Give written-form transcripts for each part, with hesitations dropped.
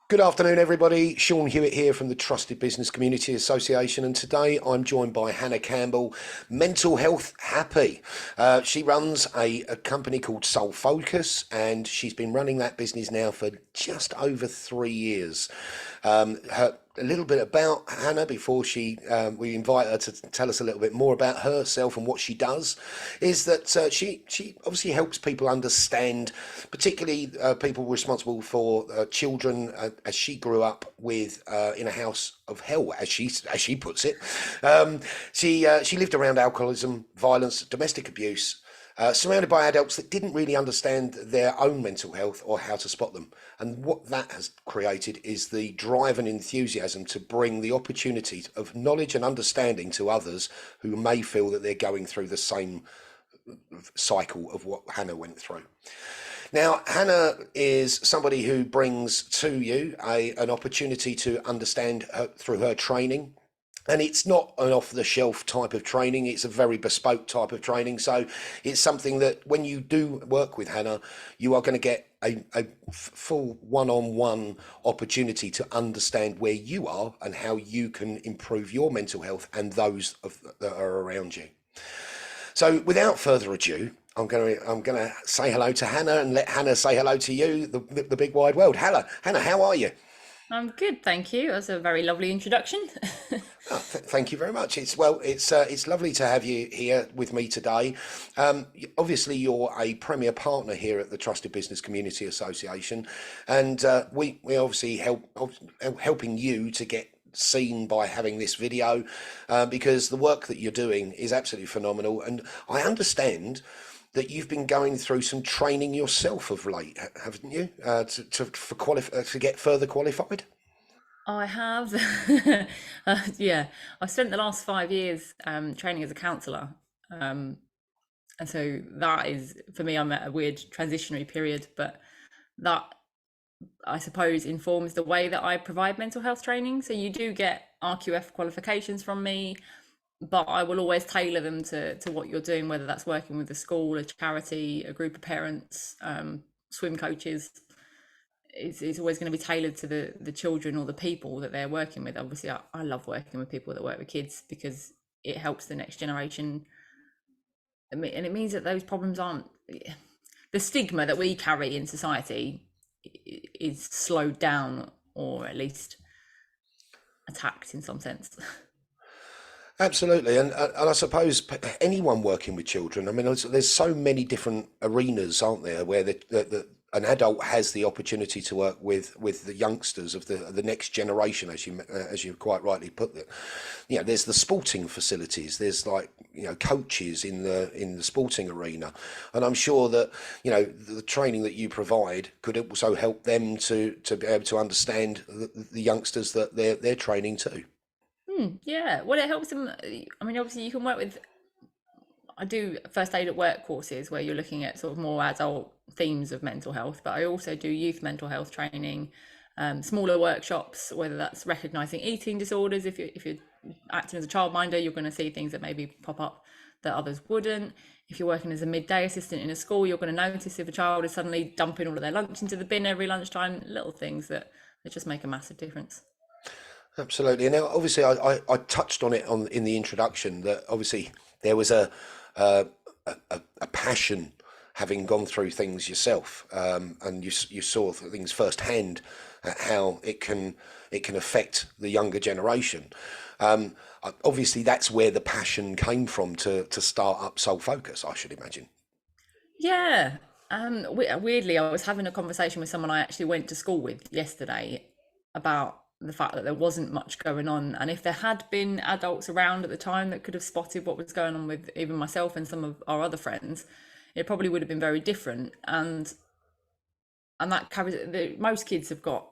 Good afternoon, everybody. Sean Hewitt here from the Trusted Business Community Association, and today I'm joined by Hannah Campbell, Mental Health Happy. She runs a company called Soul Focus, and she's been running that business now for just over 3 years. A little bit about Hannah before we invite her to tell us a little bit more about herself and what she does, is that she obviously helps people understand, particularly people responsible for children, as she grew up with in a house of hell, as she puts it. She lived around alcoholism, violence, domestic abuse, surrounded by adults that didn't really understand their own mental health or how to spot them. And what that has created is the drive and enthusiasm to bring the opportunity of knowledge and understanding to others who may feel that they're going through the same cycle of what Hannah went through. Now, Hannah is somebody who brings to you an opportunity to understand her, through her training. And it's not an off-the-shelf type of training. It's a very bespoke type of training. So it's something that when you do work with Hannah, you are going to get a full one-on-one opportunity to understand where you are and how you can improve your mental health and those that are around you. So without further ado, I'm going to say hello to Hannah and let Hannah say hello to you, the big wide world. Hannah, how are you? I'm good, thank you. That's a very lovely introduction. Oh, thank you very much. It's lovely to have you here with me today. Obviously, you're a premier partner here at the Trusted Business Community Association, and we obviously helping you to get seen by having this video, because the work that you're doing is absolutely phenomenal. And I understand that you've been going through some training yourself of late, haven't you? To get further qualified. I have, yeah, I've spent the last 5 years training as a counsellor. Um, and so that is, for me, I'm at a weird transitionary period, but that, I suppose, informs the way that I provide mental health training. So you do get RQF qualifications from me, but I will always tailor them to what you're doing, whether that's working with a school, a charity, a group of parents, swim coaches. It's always going to be tailored to the children or the people that they're working with. Obviously, I love working with people that work with kids because it helps the next generation. And it means that those problems aren't, the stigma that we carry in society is slowed down, or at least attacked in some sense. Absolutely, and I suppose anyone working with children. I mean, there's so many different arenas, aren't there, where an adult has the opportunity to work with the youngsters of the next generation, as you quite rightly put it. You know, there's the sporting facilities. There's, like, coaches in the sporting arena, and I'm sure that the training that you provide could also help them to be able to understand the youngsters that they're training too. Yeah, well, it helps them. I mean, obviously, you can work with. I do first aid at work courses where you're looking at sort of more adult themes of mental health, but I also do youth mental health training, smaller workshops, whether that's recognizing eating disorders. If you're acting as a childminder, you're going to see things that maybe pop up that others wouldn't. If you're working as a midday assistant in a school, you're going to notice if a child is suddenly dumping all of their lunch into the bin every lunchtime. Little things that just make a massive difference. Absolutely. Now, obviously, I touched on it in the introduction that obviously there was a, a passion, having gone through things yourself, and you saw things firsthand at how it can affect the younger generation. Obviously, that's where the passion came from to start up Soul Focus, I should imagine. Yeah. Weirdly, I was having a conversation with someone I actually went to school with yesterday about the fact that there wasn't much going on. And if there had been adults around at the time that could have spotted what was going on with even myself and some of our other friends, it probably would have been very different. And that carries most kids have got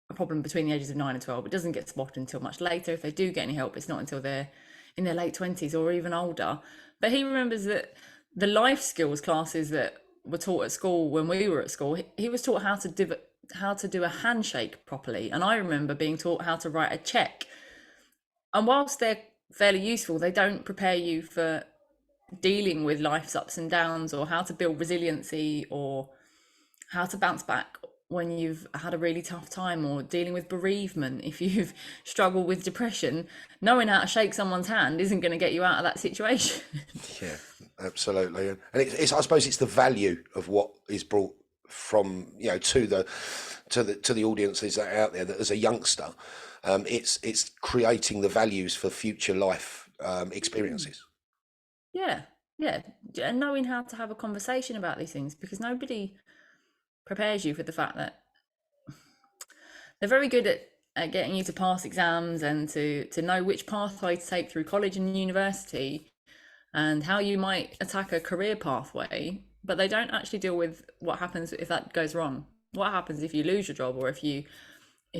a problem between the ages of 9 and 12. It doesn't get spotted until much later. If they do get any help, it's not until they're in their late 20s or even older. But he remembers that the life skills classes that were taught at school when we were at school, he was taught how to do a handshake properly. And I remember being taught how to write a check. And whilst they're fairly useful, they don't prepare you for dealing with life's ups and downs, or how to build resiliency, or how to bounce back, when you've had a really tough time or dealing with bereavement, if you've struggled with depression, knowing how to shake someone's hand isn't going to get you out of that situation. Yeah, absolutely. And it's I suppose it's the value of what is brought from, to the audiences that are out there, that as a youngster, it's creating the values for future life experiences. Yeah, yeah. And knowing how to have a conversation about these things, because nobody prepares you for the fact that they're very good at getting you to pass exams and to know which pathway to take through college and university and how you might attack a career pathway, but they don't actually deal with what happens if that goes wrong. What happens if you lose your job, or if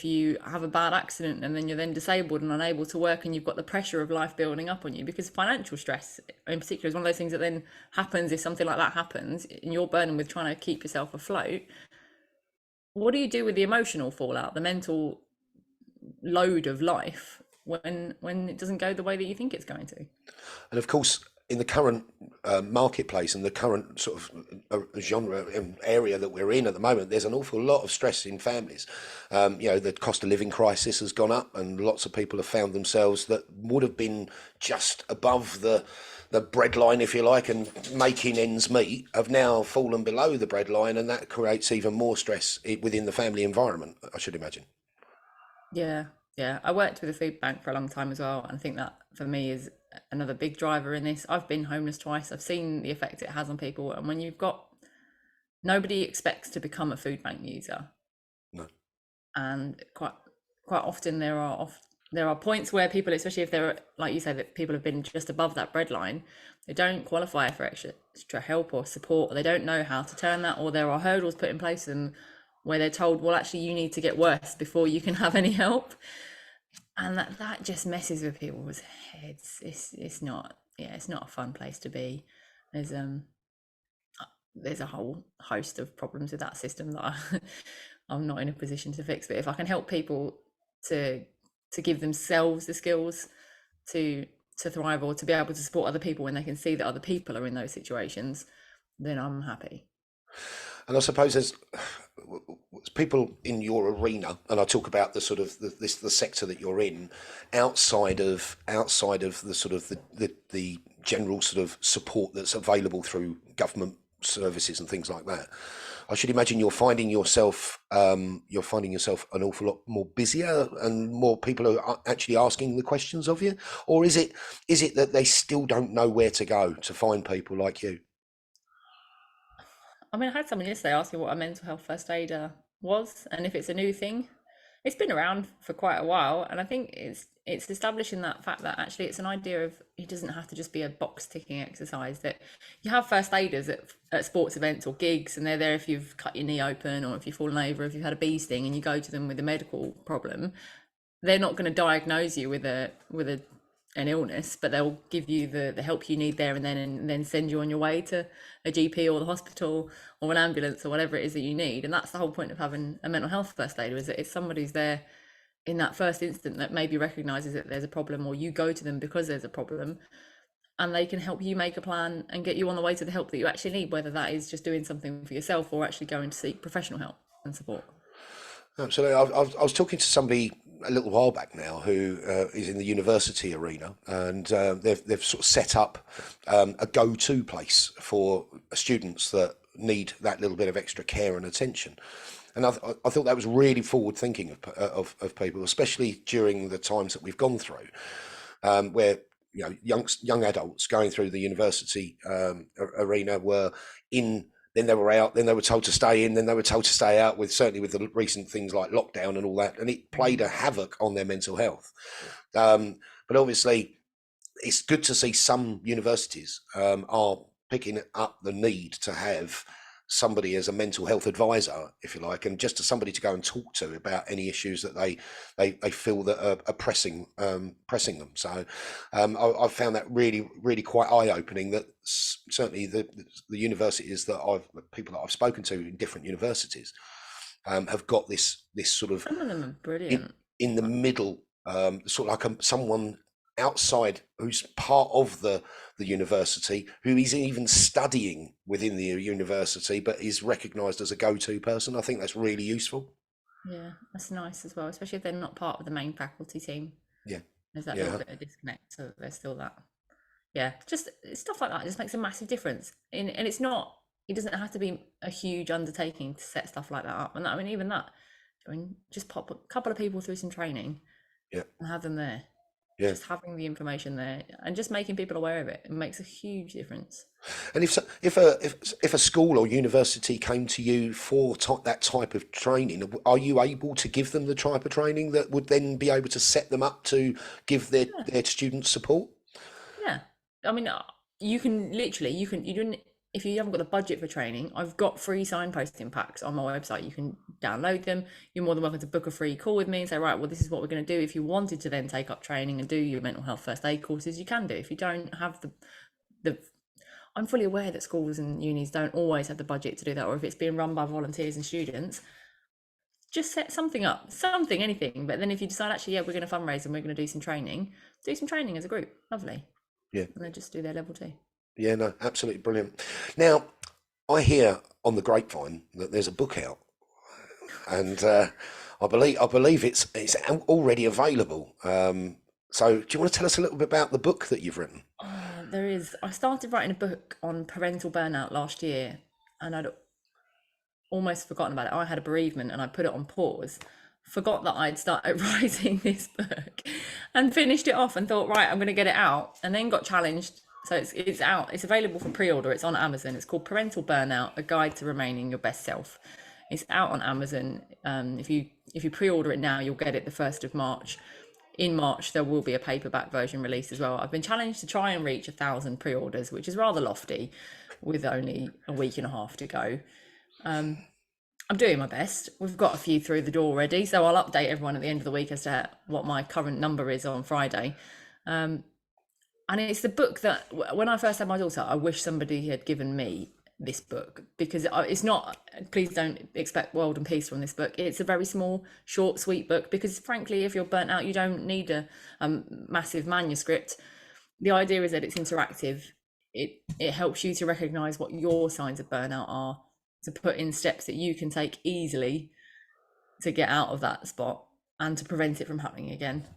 you have a bad accident and then you're then disabled and unable to work, and you've got the pressure of life building up on you, because financial stress in particular is one of those things that then happens if something like that happens and you're burdened with trying to keep yourself afloat. What do you do with the emotional fallout, the mental load of life when it doesn't go the way that you think it's going to? And of course, in the current marketplace and the current sort of genre area that we're in at the moment, there's an awful lot of stress in families. The cost of living crisis has gone up, and lots of people have found themselves that would have been just above the bread line, if you like, and making ends meet, have now fallen below the bread line, and that creates even more stress within the family environment, I should imagine. Yeah, yeah. I worked with a food bank for a long time as well, and I think that for me is another big driver in this. I've been homeless twice. I've seen the effect it has on people, and when you've got nobody expects to become a food bank user, No. and quite often there are points where people, especially if they're like you say, that people have been just above that breadline, they don't qualify for extra help or support, or they don't know how to turn that, or there are hurdles put in place and where they're told, well, actually you need to get worse before you can have any help. And that just messes with people's heads. It's not, yeah, it's not a fun place to be. There's there's a whole host of problems with that system that I'm not in a position to fix. But if I can help people to to give themselves the skills to to thrive, or to be able to support other people when they can see that other people are in those situations, then I'm happy. And I suppose there's people in your arena, and I talk about the sort of the sector that you're in, outside of the sort of the general sort of support that's available through government services and things like that. I should imagine you're finding yourself an awful lot more busier, and more people are actually asking the questions of you, or is it that they still don't know where to go to find people like you? I mean, I had someone yesterday ask me what a mental health first aider was and if it's a new thing. It's been around for quite a while, and I think it's establishing that fact that actually it's an idea of, it doesn't have to just be a box ticking exercise. That you have first aiders at sports events or gigs, and they're there if you've cut your knee open, or if you've fallen over, if you've had a bee sting, and you go to them with a medical problem. They're not going to diagnose you with a an illness, but they'll give you the help you need there and then send you on your way to a GP or the hospital or an ambulance or whatever it is that you need. And that's the whole point of having a mental health first aider, is that it's somebody's there in that first instant that maybe recognizes that there's a problem, or you go to them because there's a problem, and they can help you make a plan and get you on the way to the help that you actually need, whether that is just doing something for yourself or actually going to seek professional help and support. Absolutely. I was talking to somebody a little while back now who is in the university arena, and they've sort of set up a go-to place for students that need that little bit of extra care and attention. And I thought that was really forward thinking of people, especially during the times that we've gone through, where young adults going through the university arena were in, then they were out, then they were told to stay in, then they were told to stay out, with certainly with the recent things like lockdown and all that, and it played a havoc on their mental health. But obviously, it's good to see some universities are picking up the need to have somebody as a mental health advisor, if you like, and just as somebody to go and talk to about any issues that they feel that are pressing them. So I've found that really quite eye opening. That certainly the universities that people that I've spoken to in different universities have got this sort of Some of them are in brilliant. in the middle, sort of like someone outside, who's part of the university, who is even studying within the university, but is recognised as a go-to person. I think that's really useful. Yeah, that's nice as well, especially if they're not part of the main faculty team. Yeah, There's that little yeah, bit of disconnect, so there's still that. Yeah, just stuff like that just makes a massive difference. And it's not, it doesn't have to be a huge undertaking to set stuff like that up. And that, I mean, even that, I mean, just pop a couple of people through some training yeah, and have them there. yeah. Just having the information there and just making people aware of it, it makes a huge difference. And if a school or university came to you for that type of training, are you able to give them the type of training that would then be able to set them up to give Yeah, their students support? yeah. I mean, you can literally, you don't, if you haven't got the budget for training, I've got free signposting packs on my website. You can download them. You're more than welcome to book a free call with me and say, right, well, this is what we're going to do. If you wanted to then take up training and do your mental health first aid courses, you can do. If you don't have the I'm fully aware that schools and unis don't always have the budget to do that, or if it's being run by volunteers and students, just set something up, something, anything. But then if you decide, actually, yeah, we're going to fundraise and we're going to do some training as a group. Lovely. Yeah, And then just do their level two. yeah, no, absolutely brilliant. Now, I hear on the grapevine that there's a book out, and I believe it's already available. So, do you want to tell us a little bit about the book that you've written? There is. I started writing a book on parental burnout last year, and I'd almost forgotten about it. I had a bereavement and I put it on pause, forgot that I'd started writing this book and finished it off and thought, right, I'm going to get it out, and then got challenged. So it's out. It's available for pre-order. It's on Amazon. It's called Parental Burnout: A Guide to Remaining Your Best Self. It's out on Amazon. If you pre-order it now, you'll get it the 1st of March. In March, there will be a paperback version released as well. I've been challenged to try and reach 1,000 pre-orders, which is rather lofty, with only a week and a half to go. I'm doing my best. We've got a few through the door already, so I'll update everyone at the end of the week as to what my current number is on Friday. And it's the book that, when I first had my daughter, I wish somebody had given me this book, because it's not, please don't expect world and peace from this book. It's a very small, short, sweet book, because frankly, if you're burnt out, you don't need a massive manuscript. The idea is that it's interactive. It helps you to recognize what your signs of burnout are, to put in steps that you can take easily to get out of that spot and to prevent it from happening again.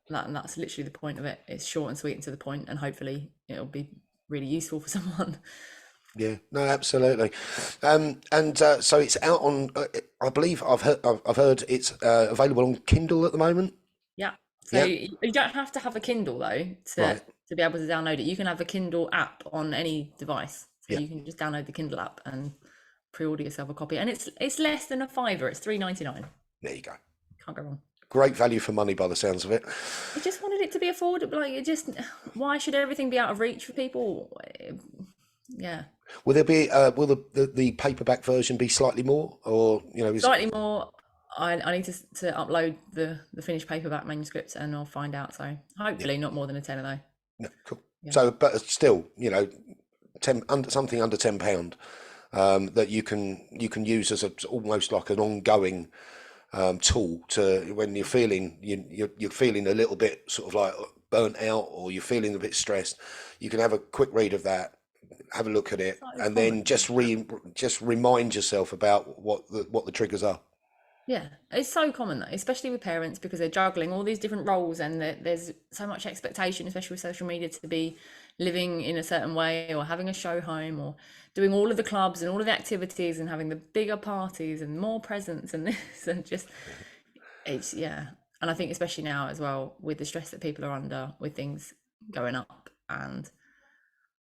And that's literally the point of it. It's short and sweet and to the point, and hopefully it'll be really useful for someone. Yeah, no, absolutely. So it's out on. I believe I've heard it's available on Kindle at the moment. Yeah. So Yeah, you don't have to have a Kindle though right. to be able to download it. You can have a Kindle app on any device. So Yeah, you can just download the Kindle app and pre-order yourself a copy. And it's less than a fiver. It's £3.99. there you go. Can't go wrong. Great value for money by the sounds of it. I just wanted it to be affordable. Like, why should everything be out of reach for people? Yeah. Will there be will the paperback version be slightly more, or is it? Slightly more. I need to upload the finished paperback manuscripts, and I'll find out. So Yeah, hopefully not more than a tenner though. no, cool. Yeah. So, but still, something under £10, that you can use as almost like an ongoing tool to when you're feeling you're feeling a little bit sort of like burnt out, or you're feeling a bit stressed. You can have a quick read of that, have a look at it, So and then common. just remind yourself about what the triggers are. Yeah, it's so common though, especially with parents, because they're juggling all these different roles, and there's so much expectation, especially with social media, to be living in a certain way, or having a show home, or doing all of the clubs and all of the activities, and having the bigger parties and more presents and this and just it's yeah. And I think especially now as well, with the stress that people are under, with things going up and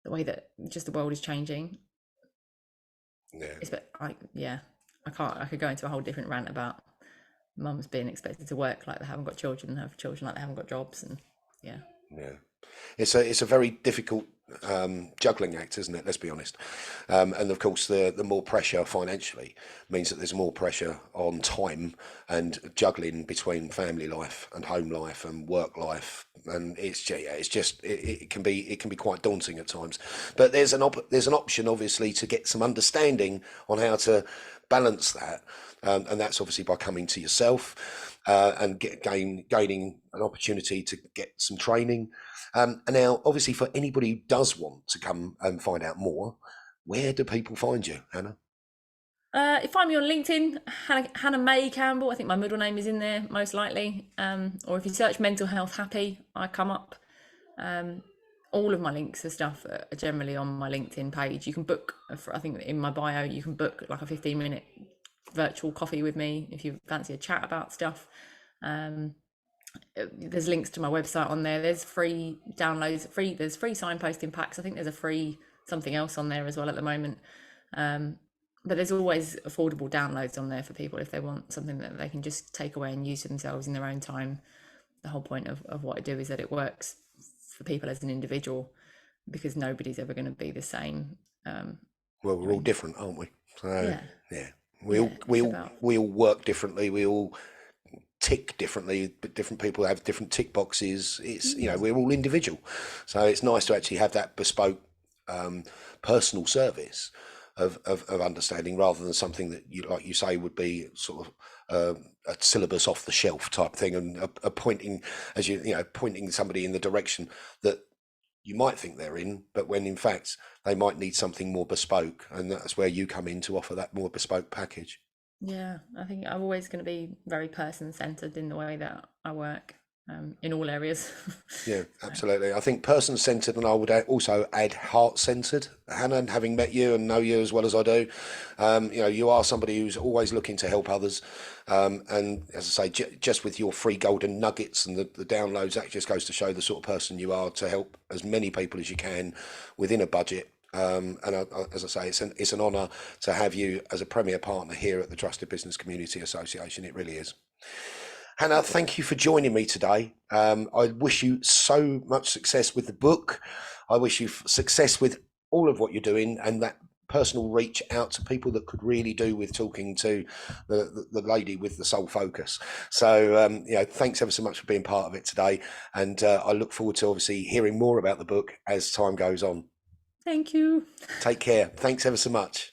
the way that just the world is changing, Yeah, it's like yeah, I could go into a whole different rant about mums being expected to work like they haven't got children, and have children like they haven't got jobs, and yeah. yeah. It's a very difficult juggling act, isn't it? Let's be honest. And of course, the more pressure financially means that there's more pressure on time and juggling between family life and home life and work life. And it can be quite daunting at times. But there's an option, obviously, to get some understanding on how to balance that. And that's obviously by coming to yourself. and gaining an opportunity to get some training. And now, obviously, for anybody who does want to come and find out more, where do people find you, Hannah? You find me on LinkedIn, Hannah May Campbell. I think my middle name is in there most likely. Or if you search mental health happy, I come up. All of my links and stuff are generally on my LinkedIn page. You can book, I think in my bio, you can book like a 15-minute virtual coffee with me if you fancy a chat about stuff. There's links to my website on there. There's free downloads, there's free signposting packs. I think there's a free something else on there as well at the moment. But there's always affordable downloads on there for people if they want something that they can just take away and use for themselves in their own time. The whole point of what I do is that it works for people as an individual, because nobody's ever going to be the same. Well, we're all different, aren't we? So yeah, we all work differently. We all tick differently, but different people have different tick boxes. It's we're all individual, so it's nice to actually have that bespoke personal service of understanding, rather than something that you, like you say, would be sort of a syllabus off the shelf type thing, and a pointing, as pointing somebody in the direction that you might think they're in, but when in fact they might need something more bespoke, and that's where you come in to offer that more bespoke package. Yeah, I think I'm always going to be very person-centered in the way that I work, in all areas. Yeah, absolutely. I think person-centered, and I would also add heart-centered. Hannah, having met you and know you as well as I do, you are somebody who's always looking to help others. And as I say, just with your free golden nuggets and the downloads, that just goes to show the sort of person you are, to help as many people as you can within a budget. As I say, it's an honour to have you as a premier partner here at the Trusted Business Community Association. It really is. Hannah, thank you for joining me today. I wish you so much success with the book. I wish you success with all of what you're doing, and that personal reach out to people that could really do with talking to the lady with the soul focus. So, thanks ever so much for being part of it today. And I look forward to obviously hearing more about the book as time goes on. Thank you. Take care. Thanks ever so much.